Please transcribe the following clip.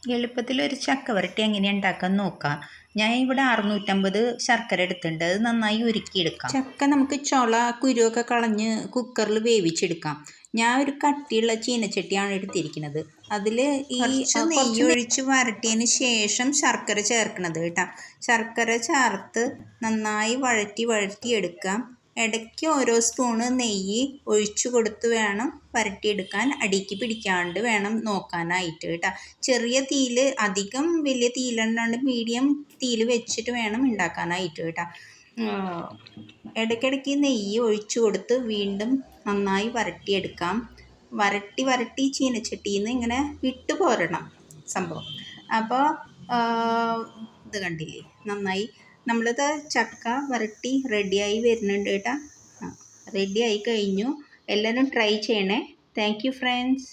എളുപ്പത്തിൽ ഒരു ചക്ക വരട്ടി എങ്ങനെ ഉണ്ടാക്കാൻ നോക്കാം. ഞാൻ ഇവിടെ 650 ശർക്കര എടുത്തിട്ടുണ്ട്. അത് നന്നായി ഉരുക്കിയെടുക്കാം. ചക്ക നമുക്ക് ചുള കുരുവൊക്കെ കളഞ്ഞ് കുക്കറിൽ വേവിച്ചെടുക്കാം. ഞാൻ ഒരു കട്ടിയുള്ള ചീനച്ചട്ടിയാണ് എടുത്തിരിക്കുന്നത്. അതിൽ ഈ നെയ്യ് ഒഴിച്ച് വരട്ടിയതിന് ശേഷം ശർക്കര ചേർക്കണത് കേട്ടോ. ശർക്കര ചേർത്ത് നന്നായി വഴറ്റി എടുക്കാം. ഇടയ്ക്ക് ഓരോ സ്പൂണ് നെയ്യ് ഒഴിച്ചു കൊടുത്ത് വേണം വരട്ടിയെടുക്കാൻ. അടിക്ക് പിടിക്കാണ്ട് വേണം നോക്കാനായിട്ട് കേട്ടോ. ചെറിയ തീയിൽ, അധികം വലിയ തീയിലല്ലാണ്ട് മീഡിയം തീയിൽ വെച്ചിട്ട് വേണം ഉണ്ടാക്കാനായിട്ട് കേട്ടോ. ഇടയ്ക്കിടയ്ക്ക് നെയ്യ് ഒഴിച്ചു കൊടുത്ത് വീണ്ടും നന്നായി വരട്ടിയെടുക്കാം. വരട്ടി ചീനച്ചട്ടിയിൽ നിന്ന് ഇങ്ങനെ വിട്ടു പോരണം സംഭവം. അപ്പോൾ ഇത് കണ്ടില്ലേ, നന്നായി നമ്മളിത് ചക്ക വരട്ടി റെഡിയായി വരുന്നുണ്ട് കേട്ടോ. റെഡിയായി കഴിഞ്ഞു. എല്ലാവരും ട്രൈ ചെയ്യണേ. Thank you friends.